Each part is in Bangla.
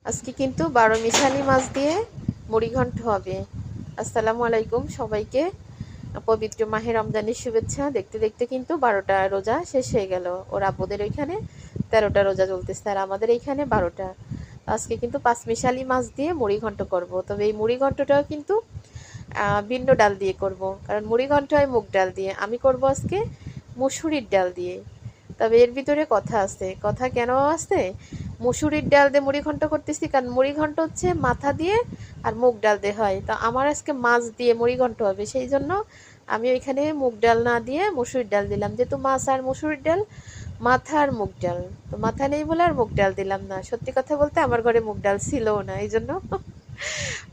আজকে কিন্তু 12 মিশালি মাছ দিয়ে মুড়ি ঘন্ট হবে। আসসালামু আলাইকুম সবাইকে, পবিত্র মাহে রমজানের শুভেচ্ছা। দেখতে দেখতে কিন্তু 12টা রোজা শেষ হয়ে গেল। ওর আব্বুদের ওইখানে 13টা রোজা চলতেছে আর আমাদের এইখানে 12টা। আজকে কিন্তু 5 মিশালি মাছ দিয়ে মুড়ি ঘন্ট করব। তবে এই মুড়ি ঘন্টটাও কিন্তু ভিন্ন ডাল দিয়ে করব, কারণ মুড়ি ঘন্ট হয় মুগ ডাল দিয়ে, আমি করব আজকে মসুরির ডাল দিয়ে। তবে এর ভিতরে কথা আছে। কথা কেন আছে? মসুরির ডাল দিয়ে মুড়ি ঘন্ট করতেছি কারণ মুড়ি ঘন্ট হচ্ছে মাথা দিয়ে আর মুগ ডাল দিয়ে হয়, তো আমার আজকে মাছ দিয়ে মুড়ি ঘন্ট হবে, সেই জন্য আমি ওইখানে মুগ ডাল না দিয়ে মসুরির ডাল দিলাম। যেহেতু মাছ আর মসুরির ডাল, মাথা আর মুগ ডাল, তো মাথা নেই বলে আর মুগ ডাল দিলাম না। সত্যি কথা বলতে আমার ঘরে মুগ ডাল ছিলও না, এই জন্য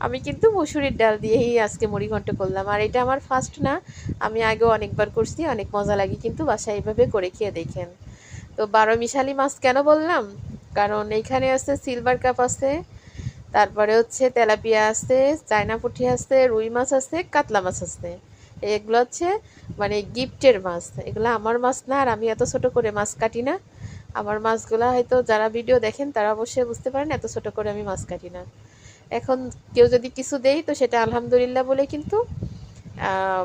আমি কিন্তু মসুরির ডাল দিয়েই আজকে মুড়ি ঘন্ট করলাম। আর এটা আমার ফার্স্ট না, আমি আগেও অনেকবার করছি, অনেক মজা লাগে কিন্তু বাসায় এইভাবে করে খেয়ে দেখেন। তো 12 মিশালি মাছ কেন বললাম? কারণ এইখানে আছে সিলভার কাপ আছে, তারপরে হচ্ছে তেলাপিয়া আছে, চায়না পুঁটি আছে, রুই মাছ আছে, কাতলা মাছ আছে। এগুলো হচ্ছে মানে গিফটের মাছ, এগুলো আমার মাছ না, আর আমি এত ছোট করে মাছ কাটি না। আমার মাছগুলা হয়তো যারা ভিডিও দেখেন তারা অবশ্যই বুঝতে পারেন এত ছোট করে আমি মাছ কাটি না। এখন কেউ যদি কিছু দেয় তো সেটা আলহামদুলিল্লাহ বলে কিন্তু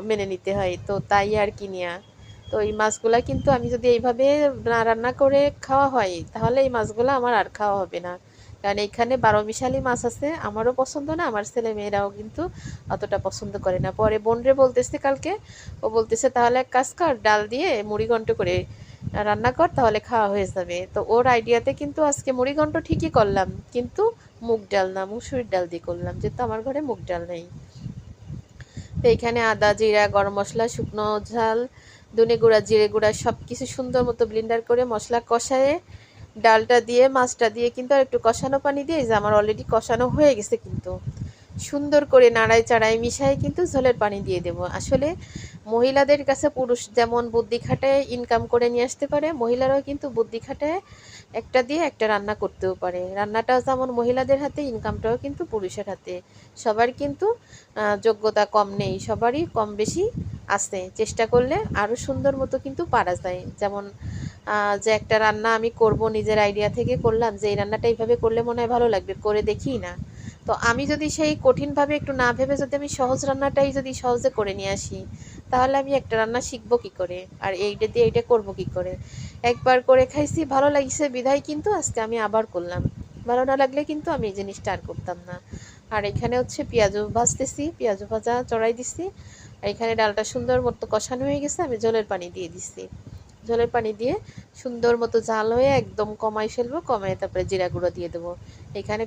মেনে নিতে হয়, তো তাই আর কি নিয়া। তো এই মাছগুলা কিন্তু আমি যদি এইভাবে না রান্না করে খাওয়া হয় তাহলে এই মাছগুলো আমার আর খাওয়া হবে না। কারণ এখানে 12 মিশালি মাছ আছে, আমারও পছন্দ না, আমার ছেলে মেয়েরাও কিন্তু অতটা পছন্দ করে না। পরে বোনরে বলতেছে কালকে, ও বলতেছে তাহলে এক কাজ কর, ডাল দিয়ে মুড়ি ঘন্ট করে রান্না কর, তাহলে খাওয়া হয়ে যাবে। তো ওর আইডিয়াতে কিন্তু আজকে মুড়ি ঘন্ট ঠিকই করলাম, কিন্তু মুগ ডাল না, মুসুরির ডাল দিয়ে করলাম, যেহেতু আমার ঘরে মুগ ডাল নেই। তো এখানে আদা, জিরা, গরম মশলা, শুকনো ঝাল, ধনে গুঁড়া, জিরে গুঁড়া সব কিছু সুন্দর মতো ব্লেন্ডার করে মশলা কষায়ে ডালটা দিয়ে মাছটা দিয়ে কিন্তু আর একটু কষানো পানি দিয়ে, যে আমার অলরেডি কষানো হয়ে গেছে, কিন্তু সুন্দর করে নাড়ায় চাড়ায় মিশাই কিন্তু ঝোলের পানি দিয়ে দেব। আসলে মহিলাদের কাছে পুরুষ যেমন বুদ্ধি খাটায় ইনকাম করে নিয়ে আসতে পারে, মহিলারাও কিন্তু বুদ্ধি খাটায় একটা দিয়ে একটা রান্না করতেও পারে। রান্নাটাও যেমন মহিলাদের হাতে, ইনকামটাও কিন্তু পুরুষের হাতে। সবার কিন্তু যোগ্যতা কম নেই, সবারই কম বেশি আছে। চেষ্টা করলে আরও সুন্দর মতো কিন্তু পারা যায়। যেমন যে একটা রান্না আমি করব নিজের আইডিয়া থেকে করলাম, যে এই রান্নাটা এইভাবে করলে মনে হয় ভালো লাগবে, করে দেখি না। তো আমি যদি সেই কঠিনভাবে একটু না ভেবে যদি আমি সহজ রান্নাটাই যদি সহজে করে নিয়ে আসি, তাহলে আমি একটা রান্না শিখবো কি করে, আর এইটা দিয়ে এইটা করবো কি করে। একবার করে খাইছি, ভালো লাগছে বিধায় কিন্তু আজকে আমি আবার করলাম। ভালো না লাগলে কিন্তু আমি এই জিনিসটা আর করতাম না। আর এখানে হচ্ছে পেঁয়াজও ভাজতেছি, পেঁয়াজ ভাজা চড়াই দিচ্ছি। আর এখানে ডালটা সুন্দর মতো কষানো হয়ে গেছে, আমি জলের পানি দিয়ে দিচ্ছি। জলের পানি দিয়ে সুন্দর মতো জাল হয়ে একদম কমাই ফেলবো, কমায় তারপরে জিরা গুঁড়ো দিয়ে দেবো। এখানে